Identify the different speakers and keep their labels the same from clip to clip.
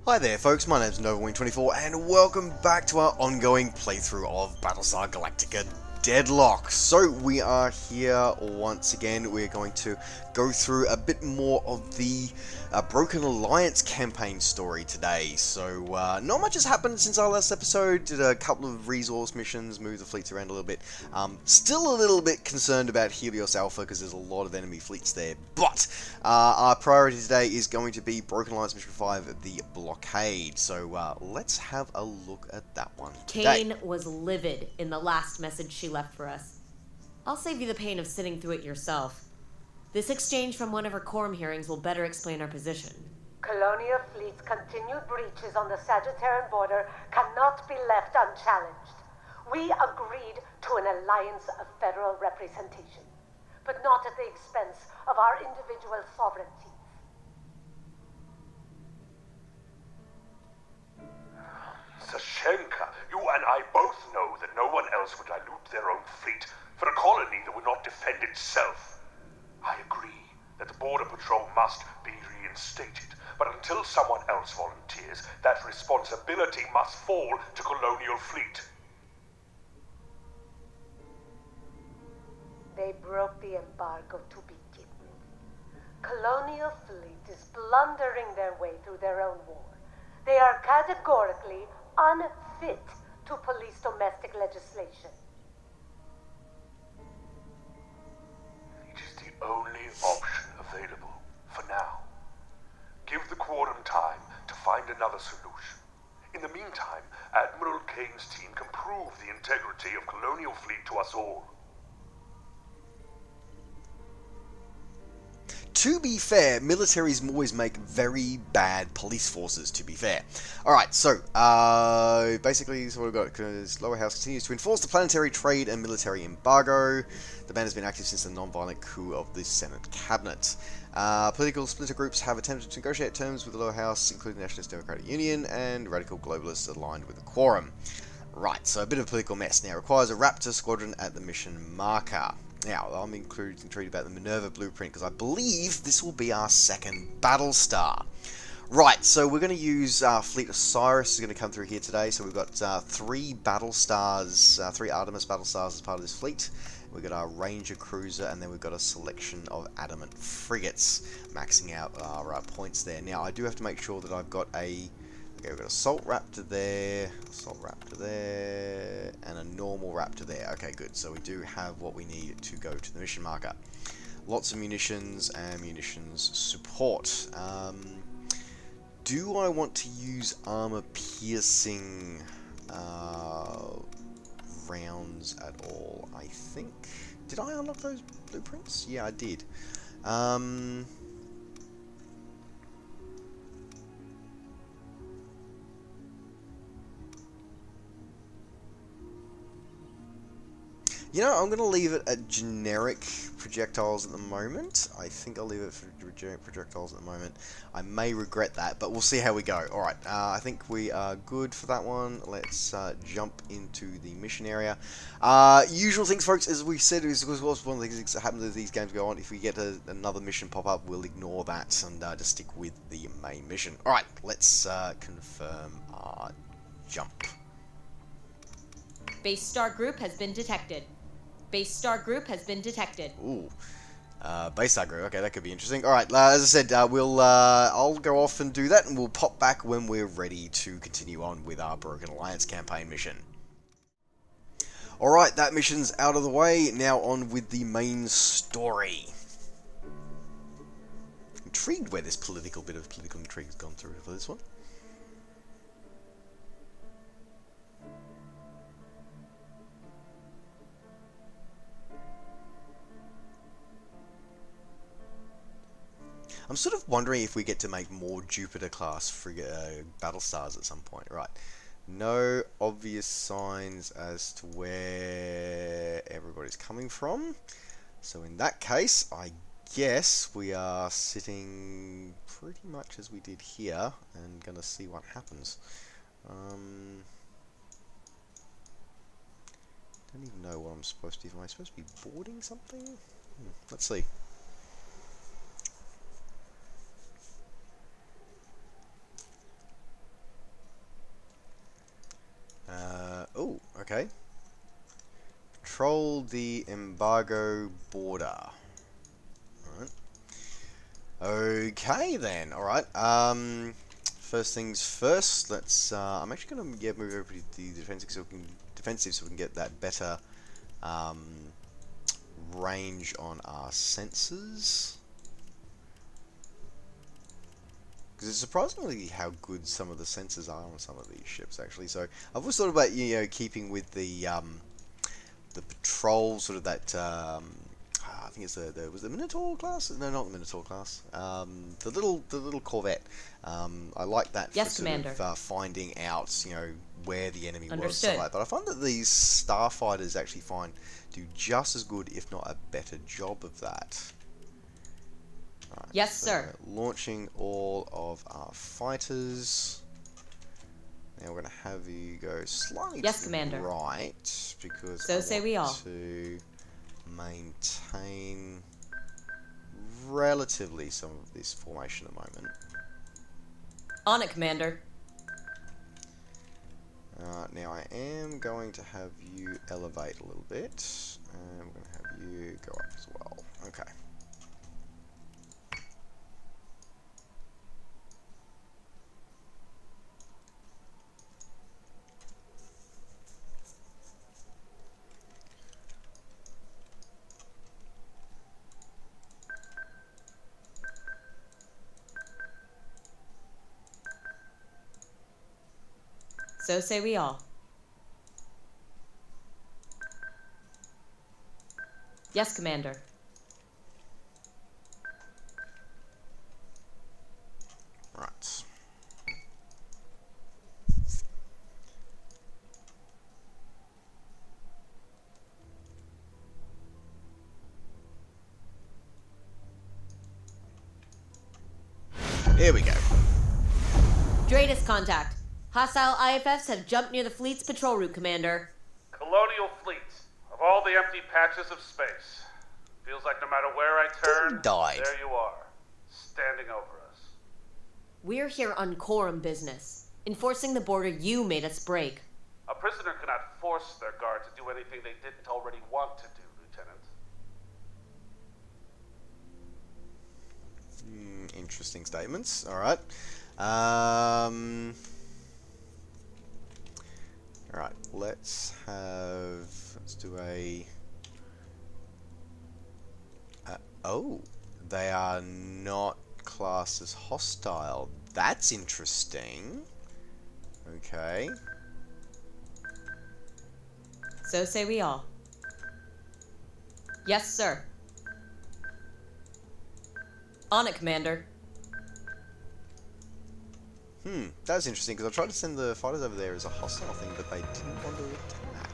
Speaker 1: Hi there folks, my name's NovaWing24 and welcome back to our ongoing playthrough of Battlestar Galactica Deadlock. So we are here once again. We're going to go through a bit more of the Broken Alliance campaign story today. So not much has happened since our last episode. Did a couple of resource missions, moved the fleets around a little bit. Still a little bit concerned about Helios Alpha because there's a lot of enemy fleets there. But our priority today is going to be Broken Alliance Mission 5, the blockade. So let's have a look at that one today.
Speaker 2: Kane was livid in the last message she left for us. I'll save you the pain of sitting through it yourself. This exchange from one of her quorum hearings will better explain our position.
Speaker 3: Colonial Fleet's continued breaches on the Sagetteron border cannot be left unchallenged. We agreed to an alliance of federal representation, but not at the expense of our individual sovereignties.
Speaker 4: Sashenka, you and I both know that no one else would dilute their own fleet for a colony that would not defend itself. I agree that the Border Patrol must be reinstated, but until someone else volunteers, that responsibility must fall to Colonial Fleet.
Speaker 3: They broke the embargo to begin with. Colonial Fleet is blundering their way through their own war. They are categorically unfit to police domestic legislation.
Speaker 4: It is the only option available for now. Give the Quorum time to find another solution. In the meantime, Admiral Kane's team can prove the integrity of Colonial Fleet to us all.
Speaker 1: To be fair, militaries always make very bad police forces, to be fair. Alright, so, basically, so what we've got, because Lower House continues to enforce the planetary trade and military embargo. The ban has been active since the non-violent coup of the Senate Cabinet. Political splinter groups have attempted to negotiate terms with the Lower House, including the Nationalist Democratic Union and radical globalists aligned with the Quorum. Right, so a bit of a political mess. Now, requires a Raptor squadron at the mission marker. Now, I'm intrigued about the Minerva blueprint because I believe this will be our second Battlestar. Right, so we're going to use Fleet Osiris is going to come through here today. So we've got three Battlestars, three Artemis Battlestars as part of this fleet. We've got our Ranger Cruiser, and then we've got a selection of Adamant frigates, maxing out our points there. Now, I do have to make sure that I've got a... Okay, we've got Assault Raptor there, and a normal Raptor there. Okay, good. So we do have what we need to go to the mission marker. Lots of munitions and munitions support. Do I want to use armor-piercing rounds at all? I think... Did I unlock those blueprints? Yeah, I did. You know, I'm going to leave it at generic projectiles at the moment. I think I'll leave it for generic projectiles at the moment. I may regret that, but we'll see how we go. Alright, I think we are good for that one. Let's jump into the mission area. Usual things, folks, as we said, is one of the things that happens as these games go on. If we get another mission pop up, we'll ignore that and just stick with the main mission. Alright, let's confirm our jump.
Speaker 2: Base star group has been detected. Base star group has been detected.
Speaker 1: Ooh. Base star group. Okay, that could be interesting. Alright, as I said, I'll go off and do that, and we'll pop back when we're ready to continue on with our Broken Alliance campaign mission. Alright, that mission's out of the way. Now on with the main story. Intrigued where this bit of political intrigue has gone through for this one. I'm sort of wondering if we get to make more Jupiter-class Battlestars at some point. Right. No obvious signs as to where everybody's coming from. So in that case, I guess we are sitting pretty much as we did here and going to see what happens. Don't even know what I'm supposed to do. Am I supposed to be boarding something? Let's see. Okay. Patrol the embargo border. Alright. Okay then, alright. First things first, let's I'm actually gonna move over to the defensive so we can get that better range on our sensors. Because it's surprisingly how good some of the sensors are on some of these ships, actually. So I've always thought about keeping with the patrol, sort of that. I think it's was the Minotaur class? No, not the Minotaur class. The little Corvette. I like that for
Speaker 2: Yes,
Speaker 1: sort
Speaker 2: Commander.
Speaker 1: of finding out where the enemy was.
Speaker 2: Understood.
Speaker 1: Stuff like that. But I find that these starfighters actually do just as good, if not a better job of that. Right,
Speaker 2: Yes,
Speaker 1: so
Speaker 2: sir.
Speaker 1: launching all of our fighters. Now we're going to have you go slightly
Speaker 2: Yes,
Speaker 1: to the
Speaker 2: Commander.
Speaker 1: right because
Speaker 2: So
Speaker 1: I
Speaker 2: say
Speaker 1: want
Speaker 2: we all.
Speaker 1: to maintain relatively some of this formation at the moment.
Speaker 2: On it, Commander.
Speaker 1: Now I am going to have you elevate a little bit, and I'm going to have you go up as well. Okay.
Speaker 2: So say we all. Yes, Commander.
Speaker 1: Right. Here we go.
Speaker 2: Dratus contact. Hostile IFFs have jumped near the fleet's patrol route, Commander.
Speaker 4: Colonial Fleet, of all the empty patches of space. Feels like no matter where I turn,
Speaker 1: Died.
Speaker 4: there you are, standing over us.
Speaker 2: We're here on quorum business, enforcing the border you made us break.
Speaker 4: A prisoner cannot force their guard to do anything they didn't already want to do, Lieutenant.
Speaker 1: Interesting statements. All right. All right. Let's do a. Oh, they are not classed as hostile. That's interesting. Okay.
Speaker 2: So say we all. Yes, sir. On it, Commander.
Speaker 1: That was interesting because I tried to send the fighters over there as a hostile thing, but they didn't want to attack.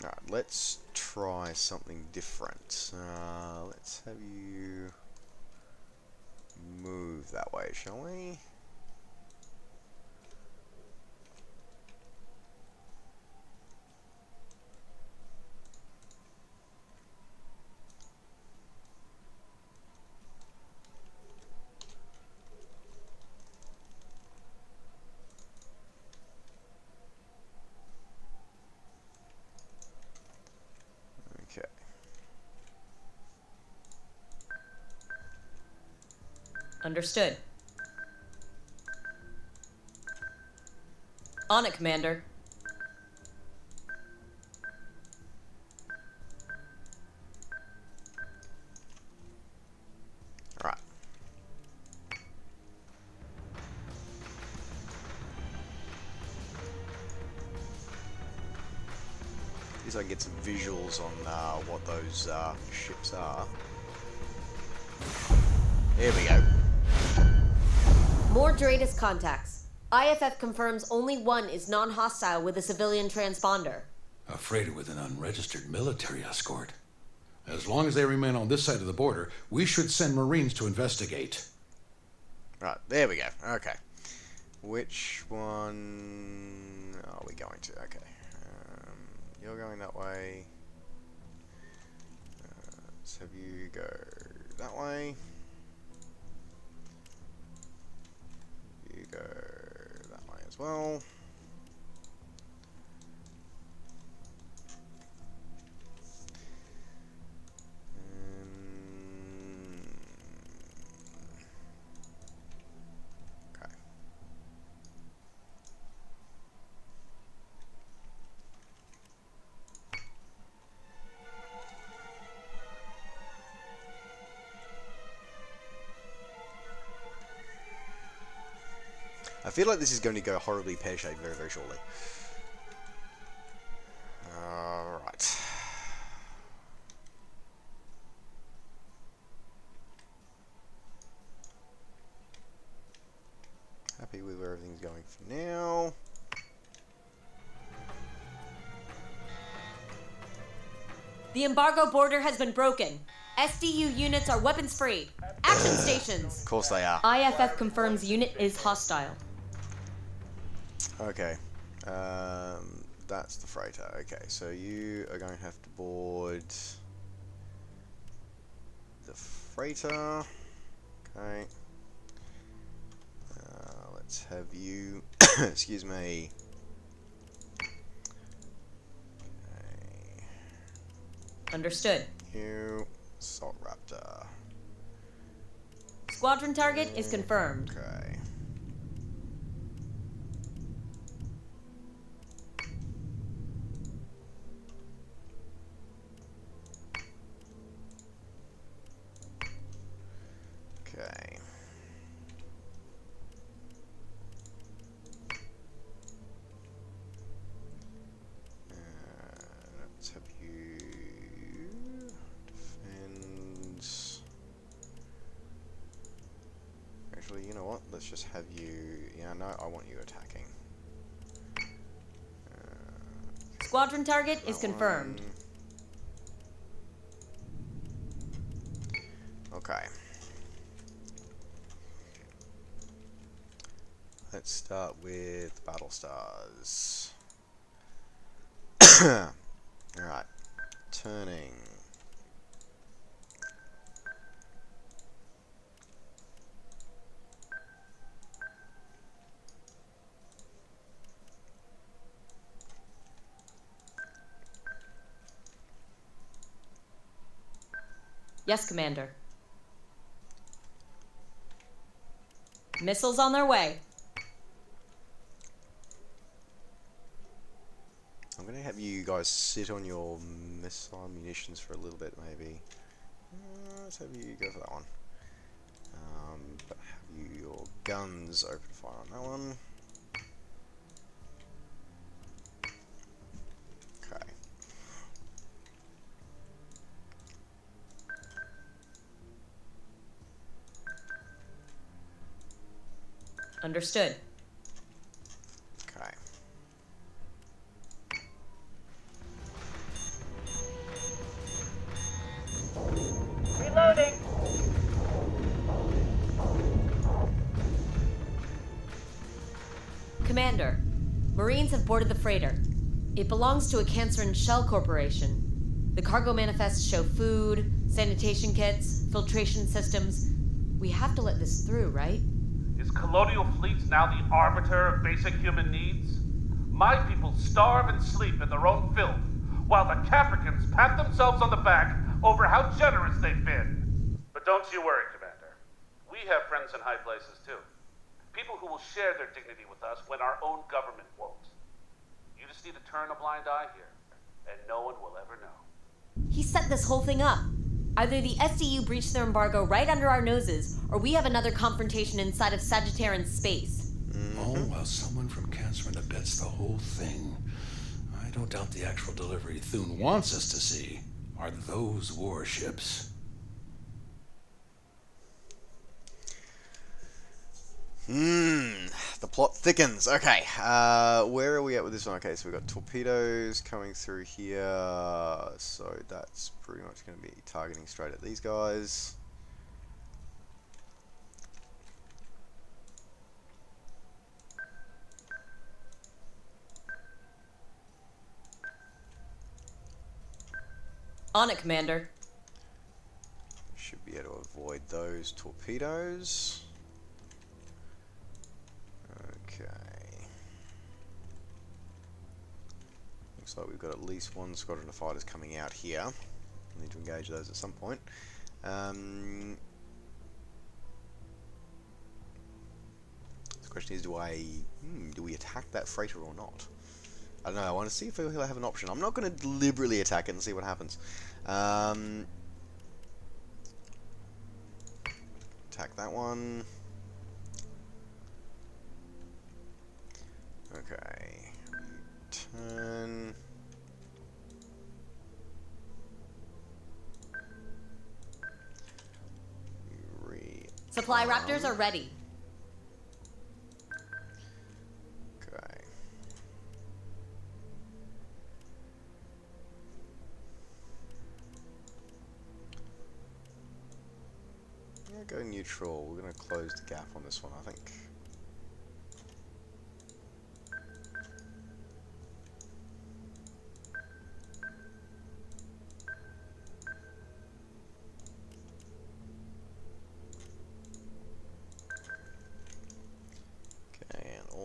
Speaker 1: Alright, let's try something different. Let's have you move that way, shall we? Okay.
Speaker 2: Understood. On it, Commander.
Speaker 1: Alright. At least I can get some visuals on what those ships are. There we go.
Speaker 2: More Dratus contacts. IFF confirms only one is non-hostile with a civilian transponder.
Speaker 5: A freighter with an unregistered military escort. As long as they remain on this side of the border, we should send Marines to investigate.
Speaker 1: Right, there we go. Okay. Which one are we going to? Okay. You're going that way. let's have you go that way. You go that way as well. I feel like this is going to go horribly pear-shaped very, very shortly. Alright. Happy with where everything's going for now.
Speaker 2: The embargo border has been broken. SDU units are weapons free. Action stations.
Speaker 1: Of course they are.
Speaker 2: IFF confirms unit is hostile.
Speaker 1: Okay. That's the freighter. Okay, so you are going to have to board the freighter. Okay. Let's have you... excuse me. Okay.
Speaker 2: Understood.
Speaker 1: You... Assault Raptor.
Speaker 2: Squadron target is confirmed.
Speaker 1: Okay. Okay. Let's have you defend. Actually, you know what? Let's just have you. Yeah, no, I want you attacking.
Speaker 2: Squadron target is confirmed.
Speaker 1: Okay. Let's start with Battlestars. Alright. Turning.
Speaker 2: Yes, Commander. Missiles on their way.
Speaker 1: I'm going to have you guys sit on your missile munitions for a little bit, maybe. Let's have you go for that one. But have you your guns open fire on that one. Okay.
Speaker 2: Understood.
Speaker 1: Okay.
Speaker 3: Reloading.
Speaker 2: Commander, Marines have boarded the freighter. It belongs to a Cancerin shell corporation. The cargo manifests show food, sanitation kits, filtration systems. We have to let this through, right?
Speaker 6: Is Colonial Fleet now the arbiter of basic human needs? My people starve and sleep in their own filth, while the Capricans pat themselves on the back over how generous they've been. But don't you worry, Commander. We have friends in high places too. People who will share their dignity with us when our own government won't. You just need to turn a blind eye here, and no one will ever know.
Speaker 2: He set this whole thing up. Either the SDU breached their embargo right under our noses, or we have another confrontation inside of Sagetteron space.
Speaker 5: All while someone from Cancerin abets the whole thing. I don't doubt the actual delivery Thune wants us to see are those warships.
Speaker 1: The plot thickens. Okay, where are we at with this one? Okay, so we've got torpedoes coming through here, so that's pretty much going to be targeting straight at these guys.
Speaker 2: On it, Commander.
Speaker 1: avoid those torpedoes. Okay. Looks like we've got at least one squadron of fighters coming out here. We need to engage those at some point. The question is, do we attack that freighter or not? I don't know. I want to see if he'll have an option. I'm not going to deliberately attack it and see what happens. Attack that one. Okay. Turn.
Speaker 2: Supply raptors are ready.
Speaker 1: Okay. Yeah, go neutral. We're going to close the gap on this one, I think.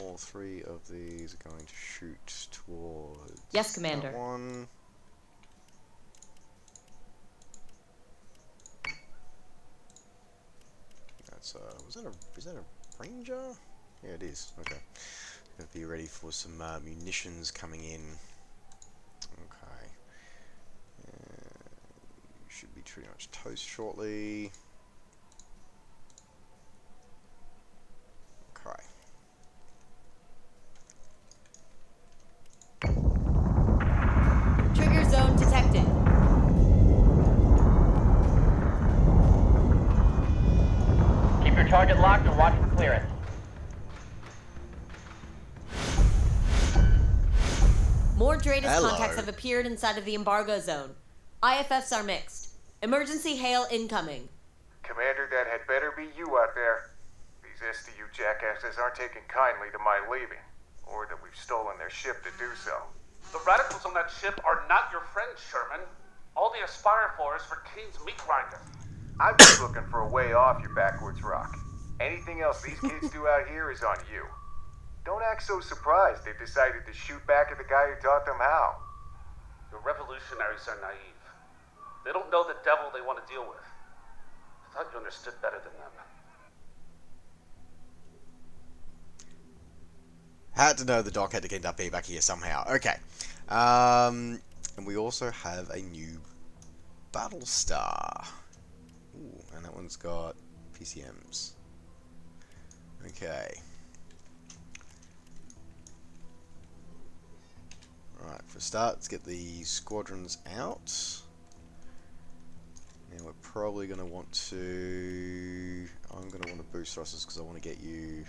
Speaker 1: All three of these are going to shoot towards
Speaker 2: Yes, Commander.
Speaker 1: that one. That's is that a Ranger? Yeah, it is. Okay. Gonna be ready for some munitions coming in. Okay. You should be pretty much toast shortly. Okay.
Speaker 2: Trigger zone detected.
Speaker 7: Keep your target locked and watch for clearance.
Speaker 2: More Dratus
Speaker 1: Hello.
Speaker 2: contacts have appeared inside of the embargo zone. IFFs are mixed. Emergency hail incoming.
Speaker 8: Commander, that had better be you out there. These STU jackasses aren't taking kindly to my leaving, or that we've stolen their ship to do so.
Speaker 6: The radicals on that ship are not your friends, Sherman. All they aspire for is for Kane's meat grinder.
Speaker 8: I'm just looking for a way off your backwards rock. Anything else these kids do out here is on you. Don't act so surprised they decided to shoot back at the guy who taught them how.
Speaker 6: The revolutionaries are naive. They don't know the devil they want to deal with. I thought you understood better than them.
Speaker 1: Had to know the Doc had to end up being back here somehow. Okay. And we also have a new Battlestar. Ooh, and that one's got PCMs. Okay. Alright, for a start, let's get the squadrons out. Now we're probably going to want to... I'm going to want to boost thrusters because I want to get you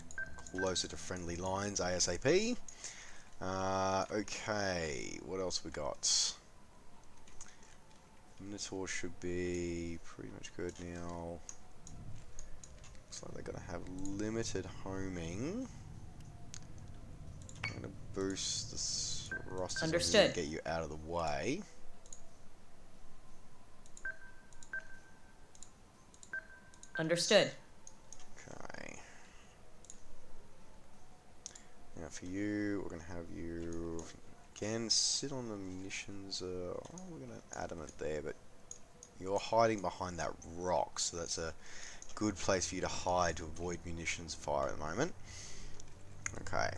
Speaker 1: closer to friendly lines ASAP. Okay, what else we got? Minotaur should be pretty much good now. Looks like they're going to have limited homing. I'm going to boost the thrusters
Speaker 2: Understood.
Speaker 1: and get you out of the way.
Speaker 2: Understood.
Speaker 1: Okay. Now for you, we're going to have you again sit on the munitions. We're going to adamant there, but you're hiding behind that rock, so that's a good place for you to hide to avoid munitions fire at the moment. Okay.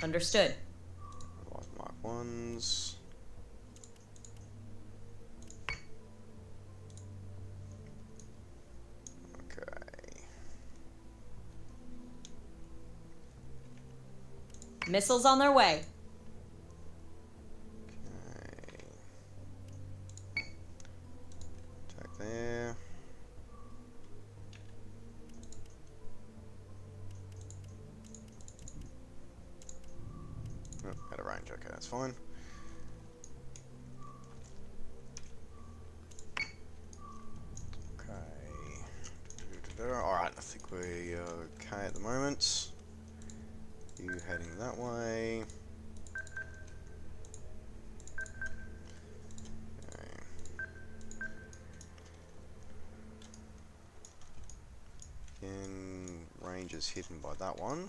Speaker 2: Understood.
Speaker 1: Mark ones. Okay.
Speaker 2: Missiles on their way.
Speaker 1: Okay. Attack there. Oh, out of range. Okay, that's fine. Okay, at the moment. You heading that way. Again, range is hidden by that one.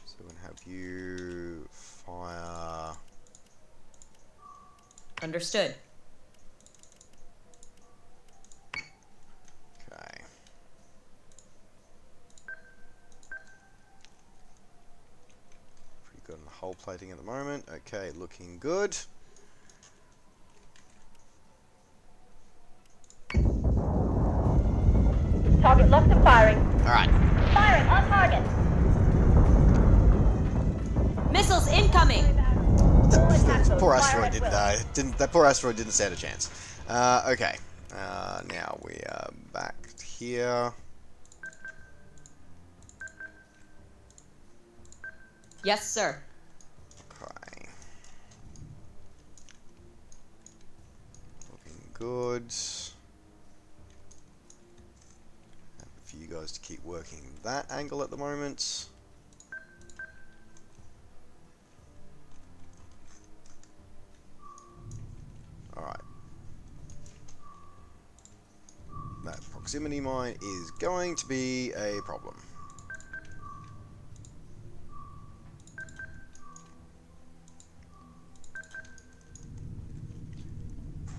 Speaker 1: So we're going to have you fire.
Speaker 2: Understood.
Speaker 1: Okay. Pretty good on the hull plating at the moment. Okay, looking good.
Speaker 9: Target locked and firing.
Speaker 1: Alright.
Speaker 9: Firing on target.
Speaker 2: Missiles incoming!
Speaker 1: Poor asteroid didn't that poor asteroid didn't stand a chance. Okay. Now we are back here.
Speaker 2: Yes, sir.
Speaker 1: Okay. Looking good. Happy for you guys to keep working that angle at the moment. Alright. That proximity mine is going to be a problem.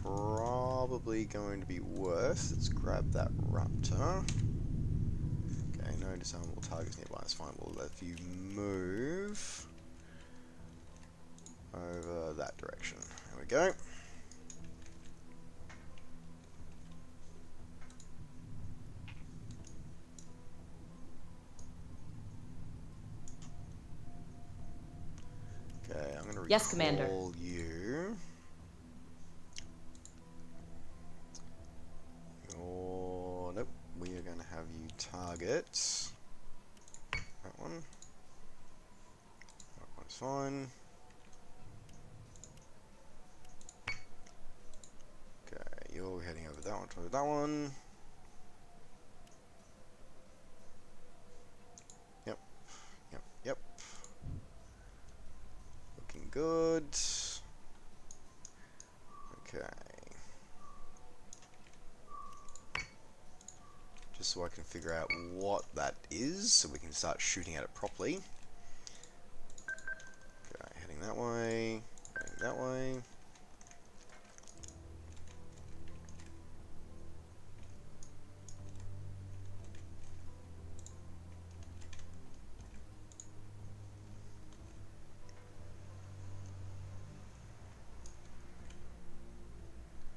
Speaker 1: Probably going to be worse. Let's grab that raptor. Okay, no disarmable targets nearby. That's fine. We'll let you move over that direction. There we go. Okay, I'm going to
Speaker 2: Yes, Commander.
Speaker 1: recall you. Nope. We are going to have you target that one. That one's fine. Okay, you're heading over that one to that one. Yep. Yep. Yep. Looking good. Okay. Just so I can figure out what that is, so we can start shooting at it properly. Okay, heading that way, heading that way.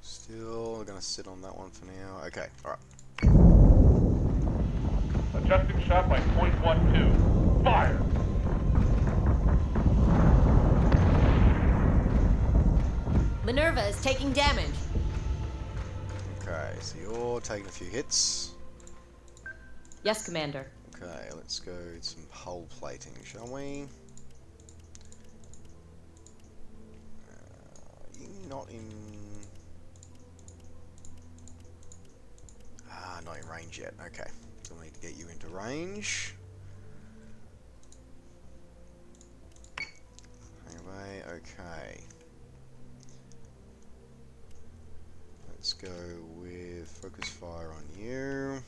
Speaker 1: Still gonna sit on that one for now. Okay, alright.
Speaker 6: Adjusting shot by .12. Fire!
Speaker 2: Minerva is taking damage.
Speaker 1: Okay, so you're taking a few hits.
Speaker 2: Yes, Commander.
Speaker 1: Okay, let's go with some hull plating, shall we? You not in... not in range yet. Okay, so we need to get you into range. Anyway, okay. Let's go with focus fire on you.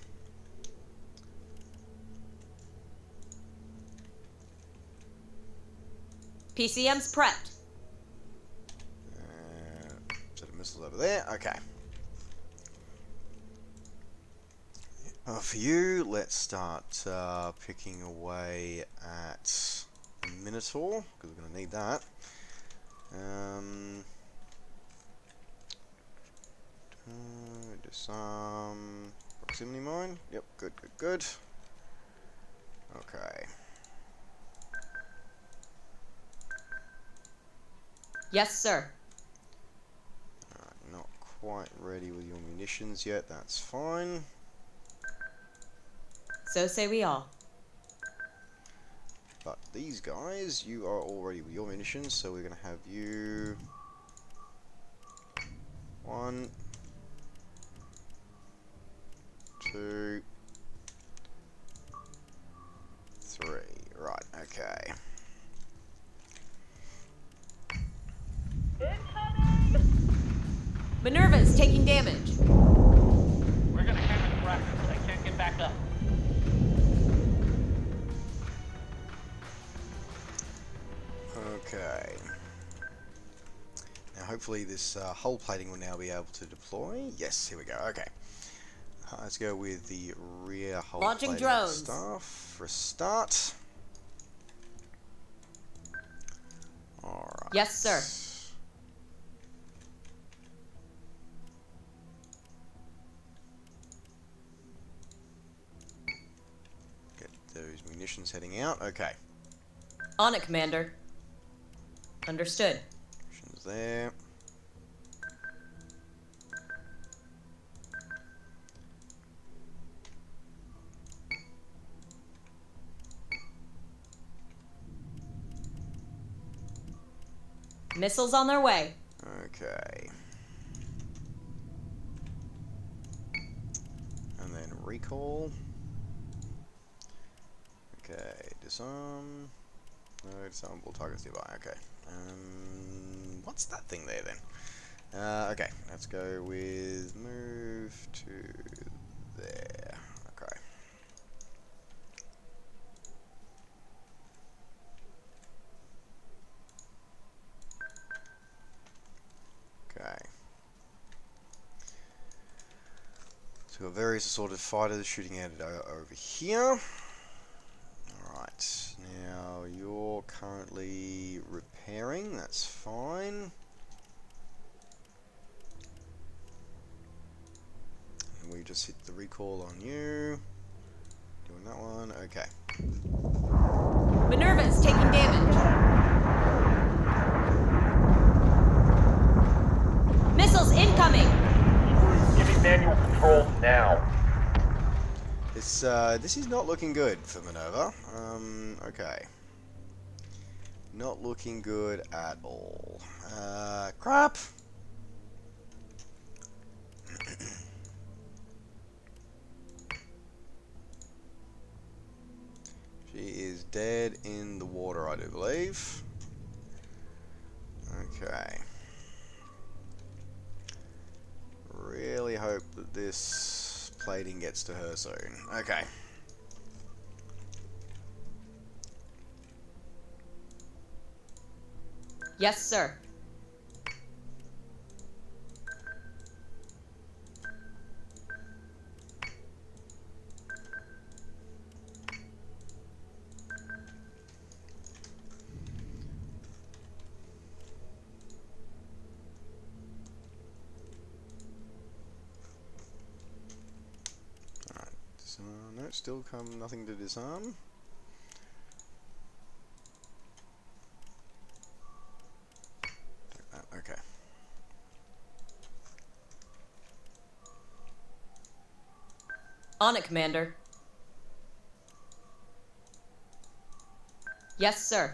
Speaker 2: PCM's prepped.
Speaker 1: Set of missiles over there. Okay. For you, let's start picking away at Minotaur, because we're going to need that. Disarm proximity mine. Yep, good, good, good. Okay.
Speaker 2: Yes, sir.
Speaker 1: Not quite ready with your munitions yet, that's fine.
Speaker 2: So say we all.
Speaker 1: But these guys, you are all ready with your munitions, so we're going to have you... 1, 2, Okay.
Speaker 2: Minerva is taking damage.
Speaker 7: We're gonna hammer the rocket, but I can't get back up.
Speaker 1: Okay. Now hopefully this hull plating will now be able to deploy. Yes, here we go. Okay. Let's go with the rear hull
Speaker 2: Launching
Speaker 1: plating
Speaker 2: drones.
Speaker 1: stuff for a start. Alright.
Speaker 2: Yes, sir.
Speaker 1: Get those munitions heading out. Okay.
Speaker 2: On it, Commander. Understood.
Speaker 1: Munitions there.
Speaker 2: Missiles on their way.
Speaker 1: Okay. And then recall. Okay, disarm. No, disarmable targets nearby. Okay. What's that thing there then? Okay, let's go with move to there. Okay. Okay. So we've got various assorted fighters shooting at it over here. Alright, now you're currently repairing, that's fine. And we just hit the recall on you. Doing that one, okay.
Speaker 2: Minerva is taking damage. Missiles incoming!
Speaker 7: Give me manual control now.
Speaker 1: This is not looking good for Minerva. Okay. Not looking good at all. Crap! She is dead in the water, I do believe. Okay. Really hope that this plating gets to her soon. Okay.
Speaker 2: Yes, sir.
Speaker 1: Alright, no, still nothing to disarm. Okay.
Speaker 2: On it, Commander. Yes, sir.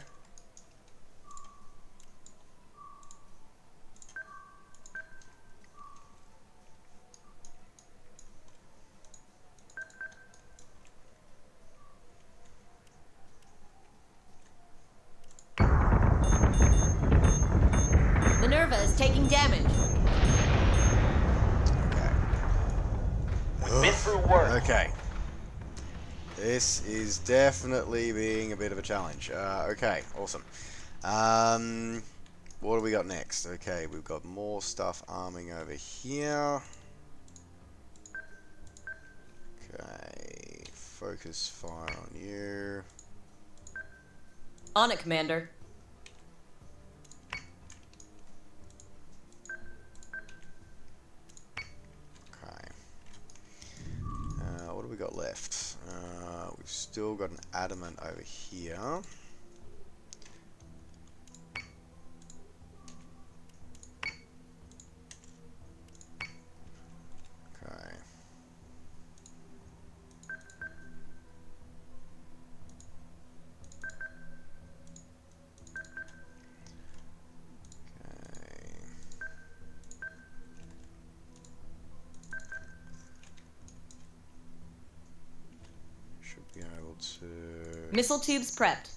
Speaker 2: Minerva is taking damage.
Speaker 7: We've been through worse.
Speaker 1: Okay. This is definitely being a bit of a challenge. Okay, awesome. What do we got next? Okay, we've got more stuff arming over here. Okay, focus fire on you.
Speaker 2: On it, Commander.
Speaker 1: Okay. What do we got left? We've still got an adamant over here. Okay. Should be able to...
Speaker 2: Missile tubes prepped.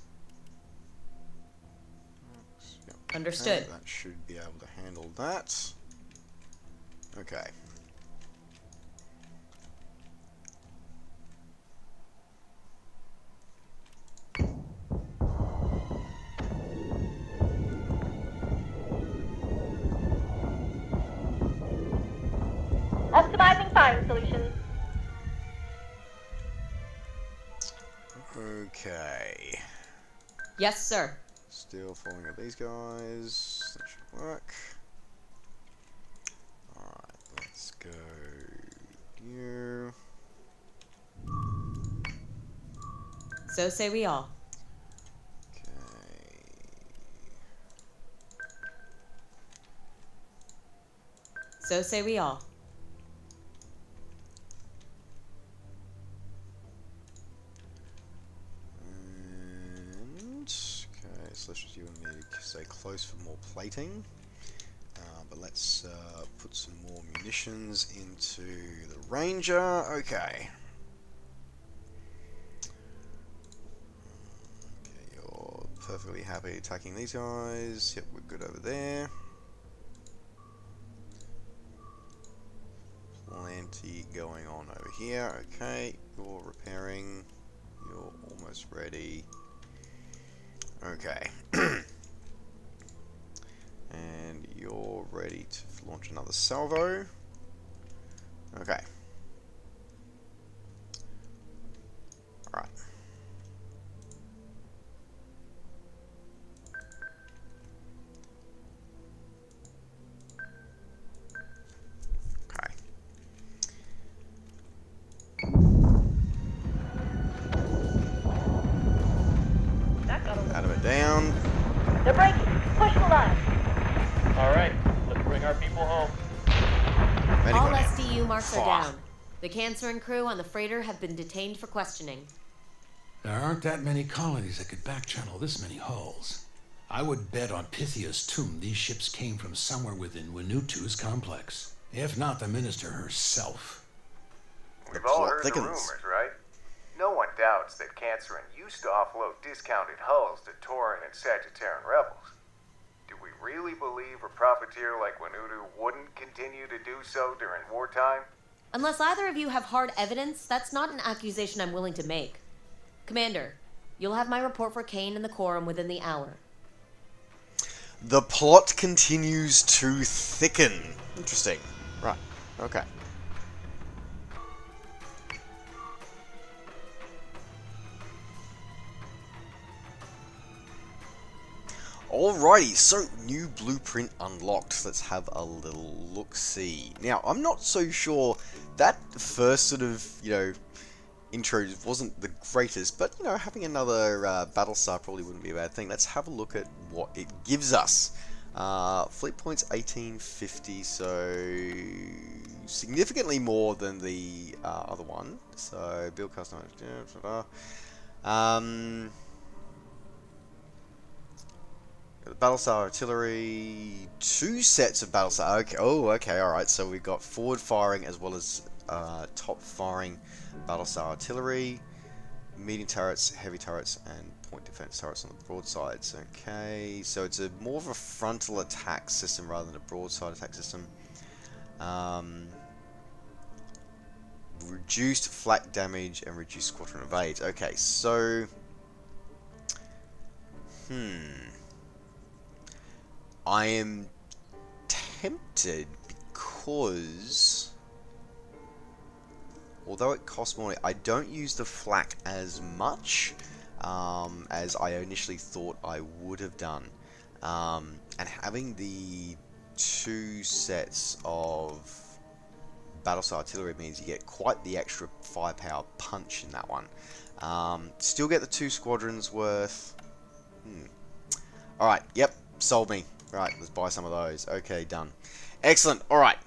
Speaker 2: Understood.
Speaker 1: Okay, that should be able to handle that. Okay.
Speaker 9: Optimizing firing solutions.
Speaker 1: Okay.
Speaker 2: Yes, sir.
Speaker 1: Still following up these guys. That should work. Alright, let's go. You.
Speaker 2: So say we all.
Speaker 1: Okay.
Speaker 2: So say we all.
Speaker 1: And okay, so let's just you and me stay close for more plating. But let's put some more munitions into the Ranger. Okay. Okay, you're perfectly happy attacking these guys. Yep, we're good over there. Plenty going on over here. Okay, you're repairing. You're almost ready. Okay. And you're ready to launch another salvo. Okay. Alright. Okay.
Speaker 9: That got a little.
Speaker 1: Out of it down.
Speaker 9: They're breaking. Push the line.
Speaker 7: All right, let's bring our people home.
Speaker 2: All
Speaker 1: Anyway.
Speaker 2: SDU marks are
Speaker 1: Fuck.
Speaker 2: down. The cancer and crew on the freighter have been detained for questioning.
Speaker 5: There aren't that many colonies that could backchannel this many hulls. I would bet on Pythia's tomb these ships came from somewhere within Winutu's complex. If not the minister herself.
Speaker 8: We've
Speaker 1: The
Speaker 8: all
Speaker 1: plot
Speaker 8: heard the
Speaker 1: thickens.
Speaker 8: rumors, right? No one doubts that Cancerin used to offload discounted hulls to Tauran and Sagetteron rebels. Do we really believe a profiteer like Winutu wouldn't continue to do so during wartime?
Speaker 2: Unless either of you have hard evidence, that's not an accusation I'm willing to make. Commander, you'll have my report for Kane and the quorum within the hour.
Speaker 1: The plot continues to thicken. Interesting. Right. Okay. Alrighty, so new blueprint unlocked. Let's have a little look-see. Now, I'm not so sure that first sort of, intro wasn't the greatest, but, having another Battlestar probably wouldn't be a bad thing. Let's have a look at what it gives us. Fleet points 1850, so significantly more than the other one. So, build custom. Battlestar artillery, 2 sets of Battlestar. Okay, okay, alright. So we've got forward firing as well as top firing Battlestar artillery, medium turrets, heavy turrets, and point defense turrets on the broadsides. Okay, so it's more of a frontal attack system rather than a broadside attack system. Reduced flak damage and reduced squadron evades. Okay, so I am tempted because, although it costs more, I don't use the flak as much as I initially thought I would have done. And having the 2 sets of Battlestar artillery means you get quite the extra firepower punch in that one. Still get the 2 squadrons worth. Alright, yep, sold me. Right, let's buy some of those. Okay, done. Excellent. Alright.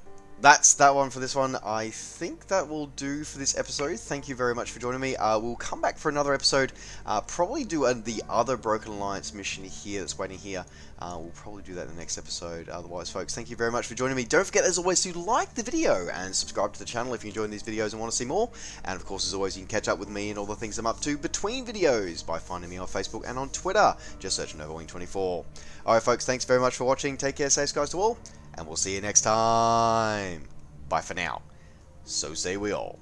Speaker 1: that's that one for this one. I think that will do for this episode. Thank you very much for joining me. We'll come back for another episode. Probably do the other Broken Alliance mission here that's waiting here. We'll probably do that in the next episode. Otherwise, folks, thank you very much for joining me. Don't forget, as always, to like the video and subscribe to the channel if you're enjoying these videos and want to see more. And, of course, as always, you can catch up with me and all the things I'm up to between videos by finding me on Facebook and on Twitter. Just search NovaWing24. Alright, folks, thanks very much for watching. Take care, safe skies to all, and we'll see you next time. Bye for now. So say we all.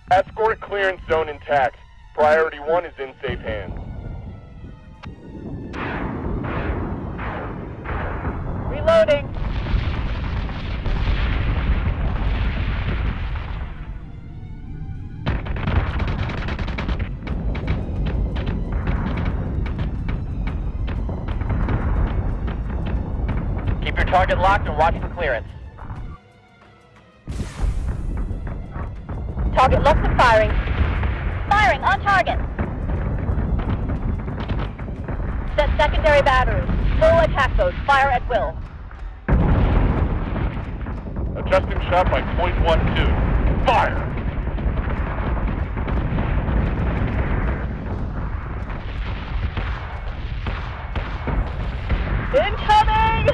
Speaker 10: Escort clearance zone intact. Priority 1 is in safe hands.
Speaker 9: Reloading.
Speaker 7: Keep your target locked and watch for clearance.
Speaker 9: Target locked and firing. Firing on target. Set secondary battery. Full attack mode. Fire at will.
Speaker 10: Adjusting shot by .12. Fire!
Speaker 9: Incoming!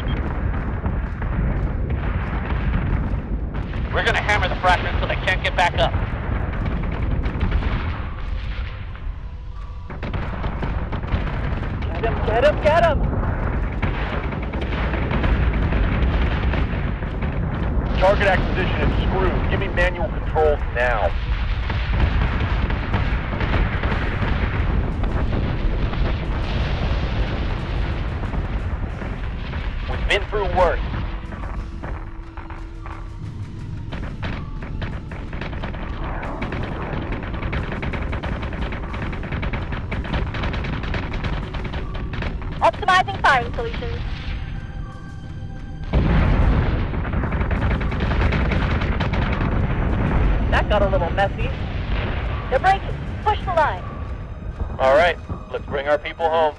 Speaker 7: We're gonna hammer the fragments so they can't get back up.
Speaker 9: Get him, get him, get him!
Speaker 10: Target acquisition is screwed. Give me manual controls now.
Speaker 7: We've been through worse.
Speaker 9: Optimizing firing solutions. That got a little messy. They're breaking. Push the line.
Speaker 10: All right, let's bring our people home.